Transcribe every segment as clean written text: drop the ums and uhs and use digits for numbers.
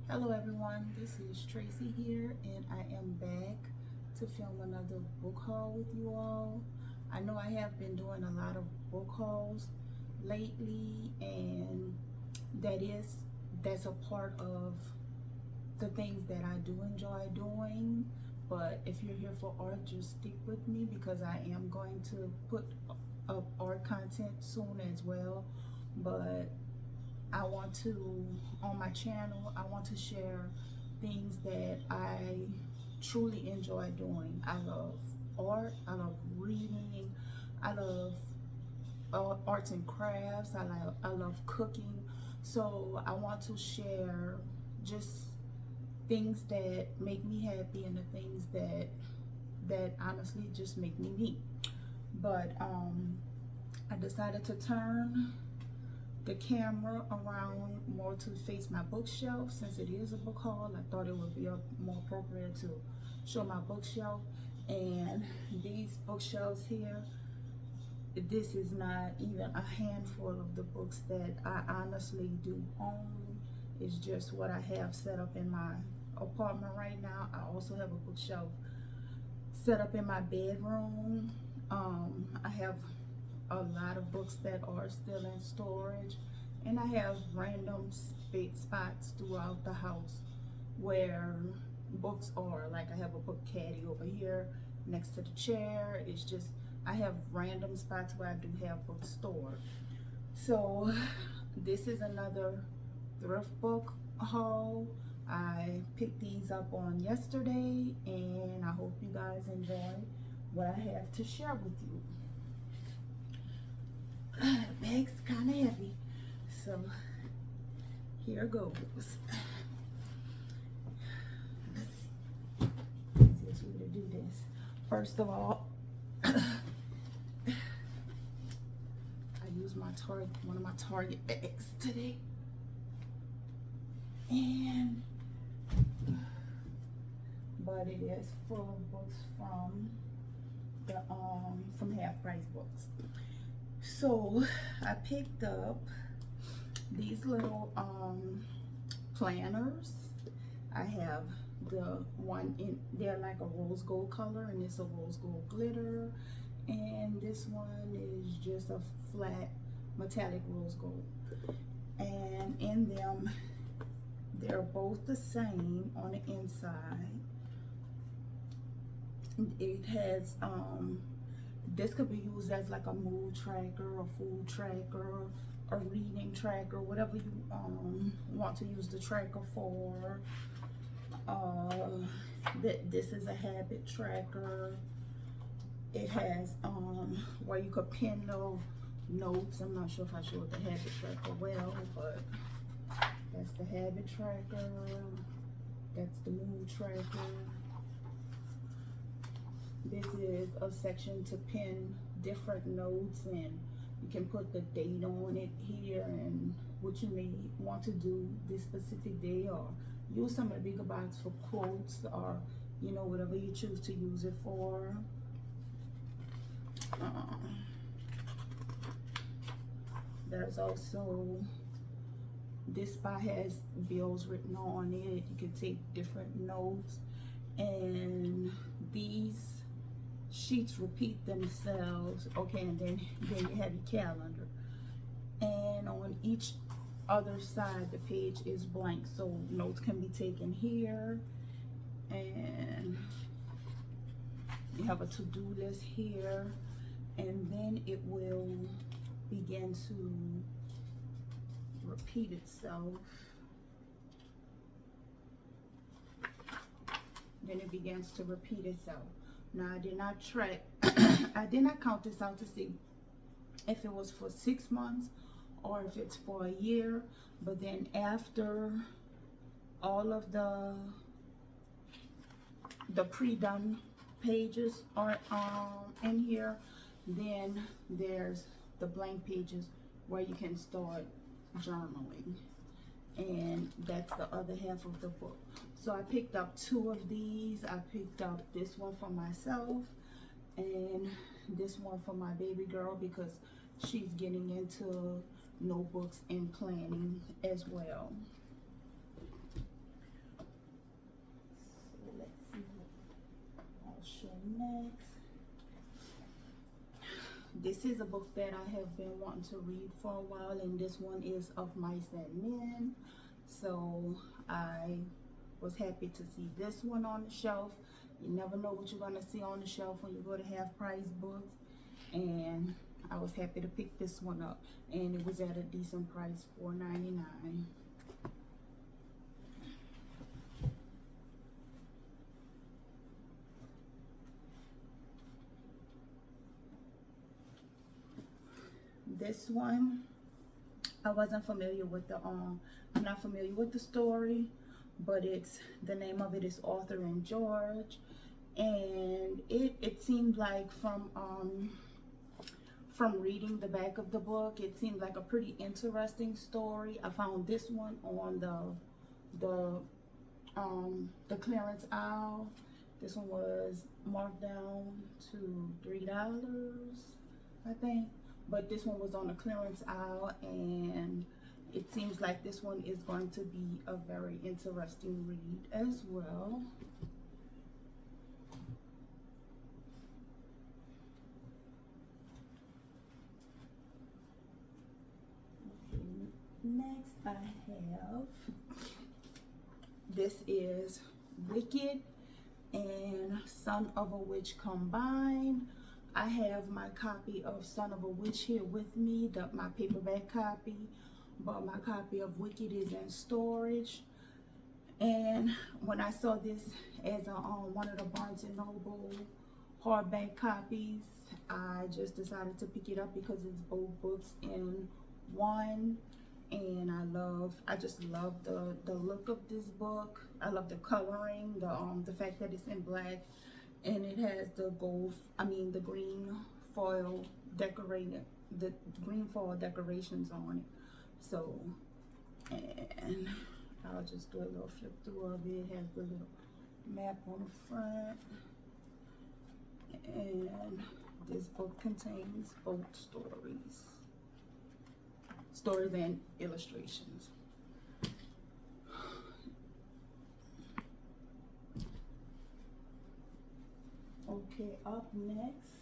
Hello everyone, this is Tracy here and I am back to film another book haul with you all. I know I have been doing a lot of book hauls lately, and that's a part of the things that I do enjoy doing. But if you're here for art, just stick with me because I am going to put up art content soon as well. But I want to, on my channel, I want to share things that I truly enjoy doing. I love art, I love reading, I love arts and crafts, I love cooking. So I want to share just things that make me happy and the things that honestly just make me me. But I decided to turn the camera around more to face my bookshelf. Since it is a book haul, I thought it would be more appropriate to show my bookshelf. And these bookshelves here, this is not even a handful of the books that I honestly do own. It's just what I have set up in my apartment right now. I also have a bookshelf set up in my bedroom. I have a lot of books that are still in storage, and I have random spots throughout the house where books are. Like I have a book caddy over here next to the chair. It's just I have random spots where I do have books stored. So this is another thrift book haul. I picked these up on yesterday and I hope you guys enjoy what I have to share with you. The bag's kind of heavy, so here goes. Easiest way to do this. First of all, I use one of my Target bags today, but it is full of books from Half Price Books. So I picked up these little planners. I have the one in, they're like a rose gold color, and it's a rose gold glitter, and this one is just a flat metallic rose gold. And in them, they're both the same on the inside. It has this could be used as like a mood tracker, a food tracker, a reading tracker, whatever you want to use the tracker for. This is a habit tracker. It has where you could pin little notes. I'm not sure if I showed the habit tracker well, but that's the habit tracker. That's the mood tracker. This is a section to pin different notes, and you can put the date on it here and what you may want to do this specific day, or use some of the bigger box for quotes, or you know, whatever you choose to use it for. There's also, this spot has bills written on it. You can take different notes, and these sheets repeat themselves. Okay, and then you have your calendar, and on each other side the page is blank, so notes can be taken here, and you have a to-do list here, and then it will begin to repeat itself. Then it begins to repeat itself. Now I did not track I did not count this out to see if it was for 6 months or if it's for a year, but then after all of the pre-done pages are in here, then there's the blank pages where you can start journaling, and that's the other half of the book. So I picked up 2 of these. I picked up this one for myself and this one for my baby girl because she's getting into notebooks and planning as well. next, this is a book that I have been wanting to read for a while, and this one is Of Mice and Men. So I was happy to see this one on the shelf. You never know what you're going to see on the shelf when you go to half price books, and I was happy to pick this one up, and it was at a decent price, $4.99. This one, I wasn't familiar with the I'm not familiar with the story, but the name of it is Arthur and George, and it seemed like from reading the back of the book, it seemed like a pretty interesting story. I found this one on the clearance aisle. This one was marked down to $3, I think. But this one was on the clearance aisle, and it seems like this one is going to be a very interesting read as well. Okay, next I have, this is Wicked and Son of a Witch combined. I have my copy of Son of a Witch here with me, my paperback copy, but my copy of Wicked is in storage. And when I saw this as one of the Barnes & Noble hardback copies, I just decided to pick it up because it's both books in one. And I just love the look of this book. I love the coloring, the fact that it's in black, and it has the the green foil decorations on it. So, and I'll just do a little flip through of it. It has the little map on the front, and this book contains both stories and illustrations. Okay, up next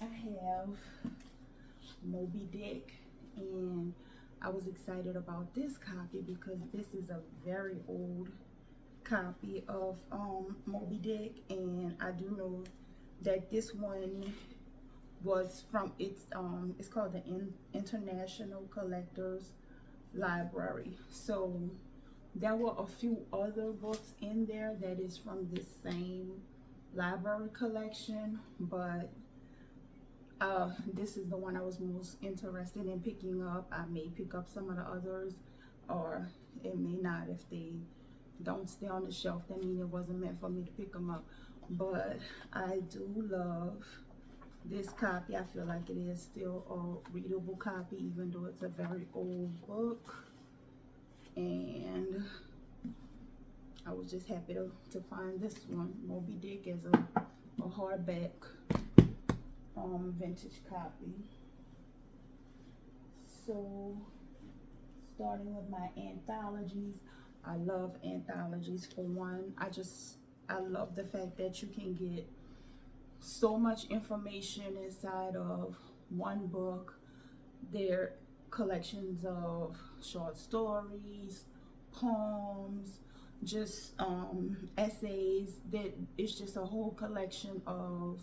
I have Moby Dick, and I was excited about this copy because this is a very old copy of Moby Dick, and I do know that this one was from it's called the International Collectors Library. So there were a few other books in there that is from this same library collection, but this is the one I was most interested in picking up. I may pick up some of the others, or it may not. If they don't stay on the shelf, that means it wasn't meant for me to pick them up. But I do love this copy. I feel like it is still a readable copy, even though it's a very old book. And I was just happy to find this one, Moby Dick, as a hardback vintage copy. So, starting with my anthologies, I love anthologies. For one, I love the fact that you can get so much information inside of one book. There collections of short stories, poems, just essays. That it's just a whole collection of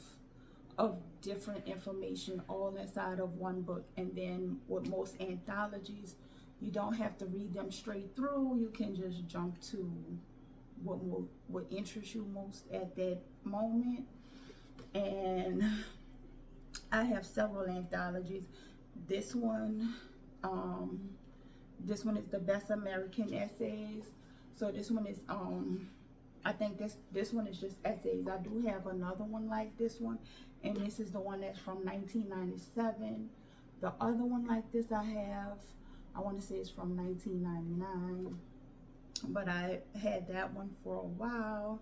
different information all inside of one book. And then with most anthologies, you don't have to read them straight through. You can just jump to what interests you most at that moment. And I have several anthologies. This one is the Best American Essays. So this one is I think this one is just essays. I do have another one like this one, and this is the one that's from 1997. The other one like this I want to say it's from 1999, but I had that one for a while,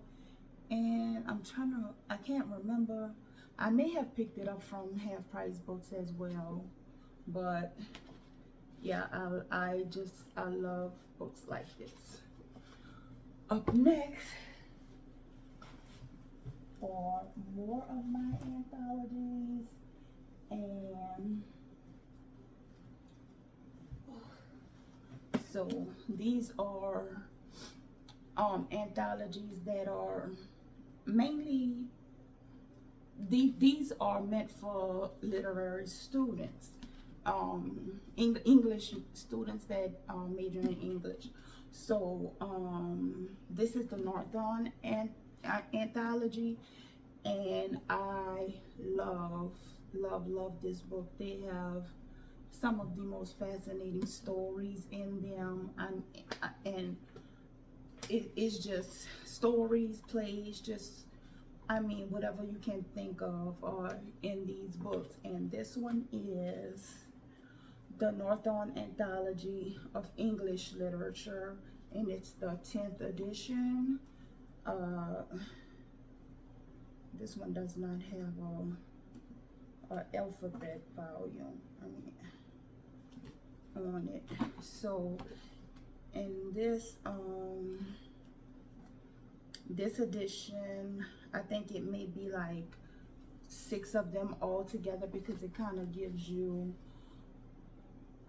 and I can't remember. I may have picked it up from Half Price Books as well, but yeah, I love books like this. Up next, for more of my anthologies, and so these are anthologies that are mainly these are meant for literary students, English students that major in English. So this is the Norton anthology, and I love this book. They have some of the most fascinating stories in them, and it's just stories, plays, just I mean whatever you can think of are in these books. And this one is the Norton Anthology of English Literature, and it's the 10th edition. This one does not have a alphabet volume on it. So in this this edition, I think it may be like 6 of them all together, because it kind of gives you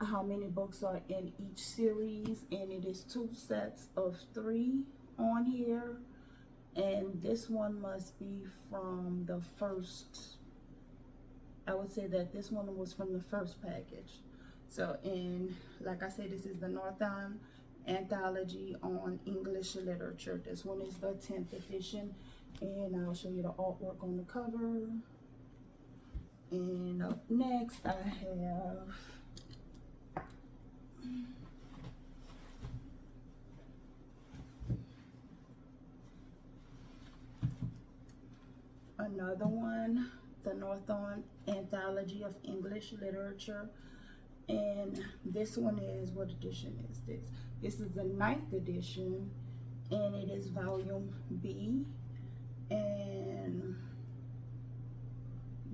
how many books are in each series, and it is 2 sets of 3 on here. And this one must be from the first, I would say that this one was from the first package. So, and like I said, this is the Norton Anthology on English Literature. This one is the 10th edition, and I'll show you the artwork on the cover. And up next, I have another one, the Norton Anthology of English Literature, and this one is, what edition is this? This is the 9th edition, and it is volume B, and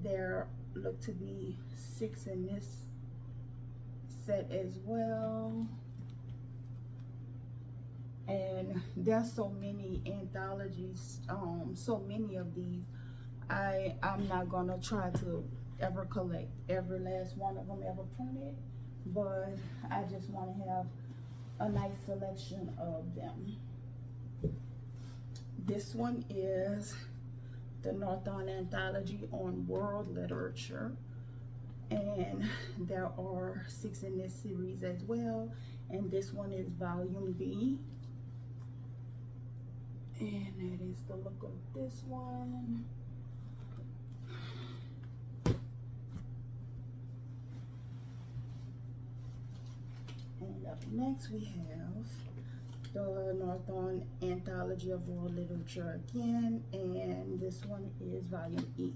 there look to be 6 in this set as well. And there's so many anthologies, so many of these. I'm not gonna try to ever collect every last one of them ever printed, but I just want to have a nice selection of them. This one is the Norton Anthology on World Literature, and there are 6 in this series as well, and this one is volume B, and that is the look of this one. And up next we have the Norton Anthology of World Literature again, and this one is volume E.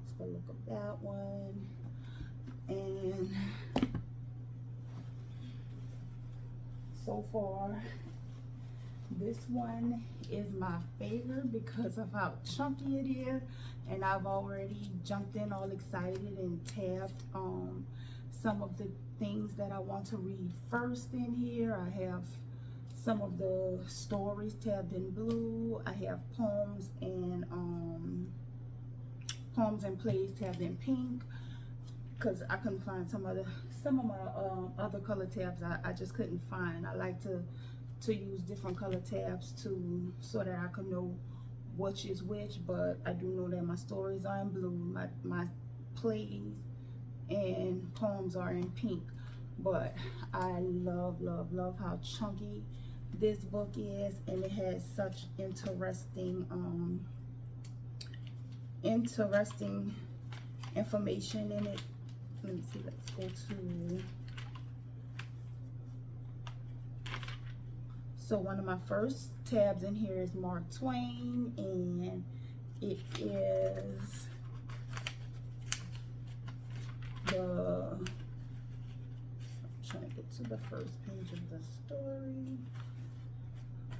Let's go look at that one. And so far, this one is my favorite because of how chunky it is, and I've already jumped in all excited and tabbed some of the things that I want to read first in here. I have some of the stories tabbed in blue. I have poems and plays tabbed in pink, because I couldn't find some of my other color tabs. I just couldn't find. I like to use different color tabs so that I can know which is which, but I do know that my stories are in blue, my plays and poems are in pink. But I love how chunky this book is, and it has such interesting information in it. Let me see, let's go to, so one of my first tabs in here is Mark Twain, and it is I'm trying to get to the first page of the story.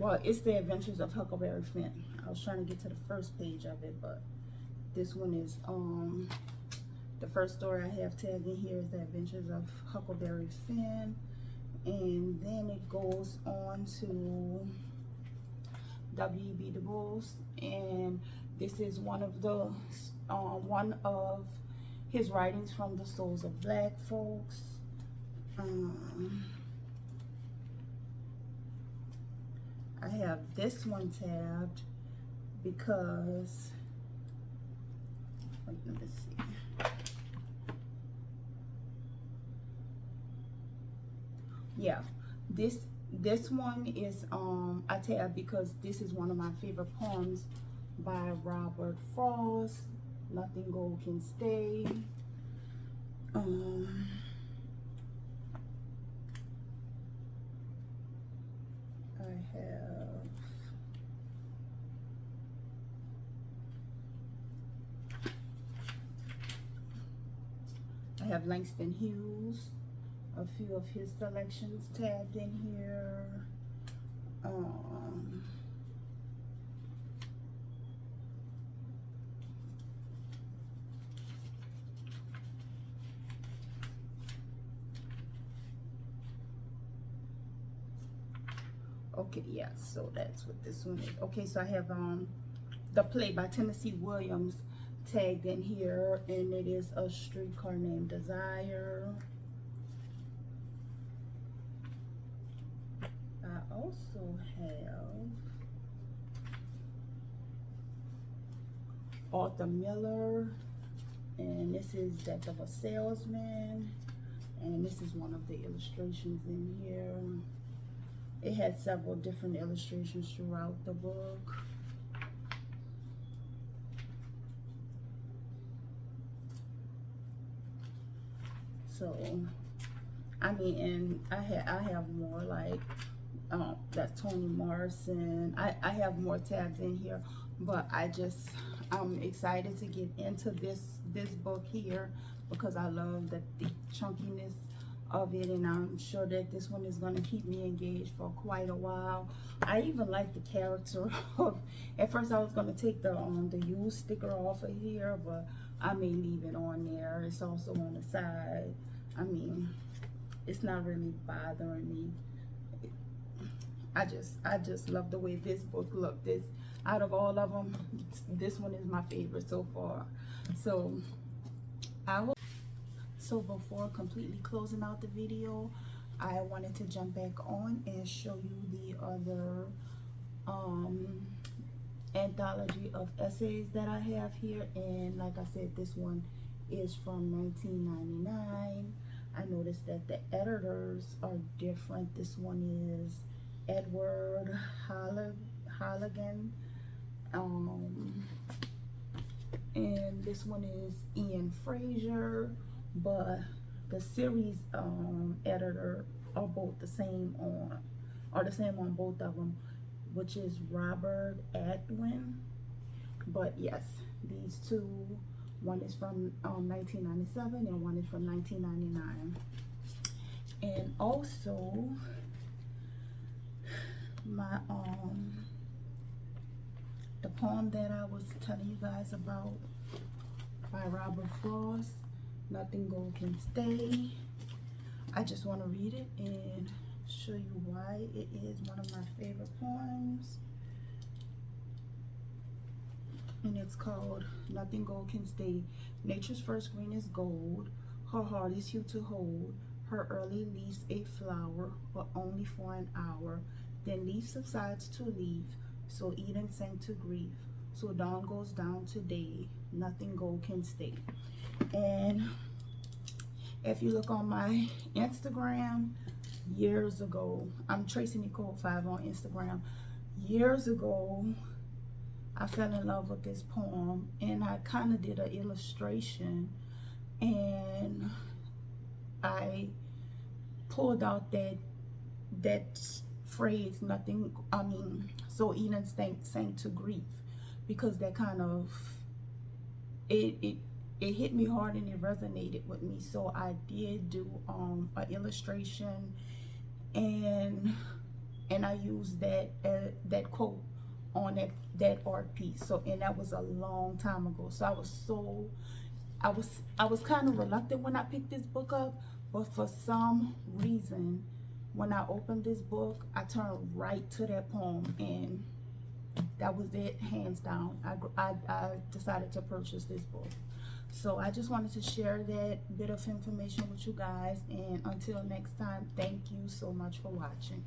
Well, it's the Adventures of Huckleberry Finn. I was trying to get to the first page of it, but this one is the first story I have tagged in here is the Adventures of Huckleberry Finn, and then it goes on to W.E.B. Du Bois, and this is one of his writings from the Souls of Black Folks. I have this one tabbed because, let me see. Yeah, this one is I tabbed because this is one of my favorite poems by Robert Frost. Nothing Gold Can Stay. I have Langston Hughes, a few of his selections tabbed in here. Okay, yeah, so that's what this one is. Okay, so I have The Play by Tennessee Williams tagged in here, and it is A Streetcar Named Desire. I also have Arthur Miller, and this is Death of a Salesman, and this is one of the illustrations in here. It had several different illustrations throughout the book. So, I mean, and I have more like that's Toni Morrison. I have more tabs in here, but I'm excited to get into this book here because I love the chunkiness of it, and I'm sure that this one is going to keep me engaged for quite a while. I even like the character of, at first I was going to take the use sticker off of here, but I may leave it on there. It's also on the side. I mean, it's not really bothering me. I just love the way this book looked. This, out of all of them, this one is my favorite so far. So I hope. So before completely closing out the video, I wanted to jump back on and show you the other anthology of essays that I have here. And like I said, this one is from 1999. I noticed that the editors are different. This one is Edward Halligan, and this one is Ian Fraser, but the series editor are both the same on both of them, which is Robert Adwin. But yes, these two, one is from 1997 and one is from 1999. And also my the poem that I was telling you guys about by Robert Frost, Nothing Gold Can Stay. I just want to read it and show you why it is one of my favorite poems. And it's called Nothing Gold Can Stay. Nature's first green is gold, her heart is hue to hold, her early leaves a flower, but only for an hour. Then leaf subsides to leaf, so Eden sank to grief. So dawn goes down to day, nothing gold can stay. And if you look on my Instagram, years ago, I'm Tracy Nicole 5 on Instagram. Years ago, I fell in love with this poem, and I kind of did an illustration, and I pulled out that phrase, nothing, so Eden sank to grief, because that kind of, it hit me hard and it resonated with me. So I did do an illustration, and I used that quote on that art piece. So, and that was a long time ago. So I was kind of reluctant when I picked this book up, but for some reason, when I opened this book, I turned right to that poem, and That was it, hands down. I decided to purchase this book. So I just wanted to share that bit of information with you guys, and until next time, thank you so much for watching.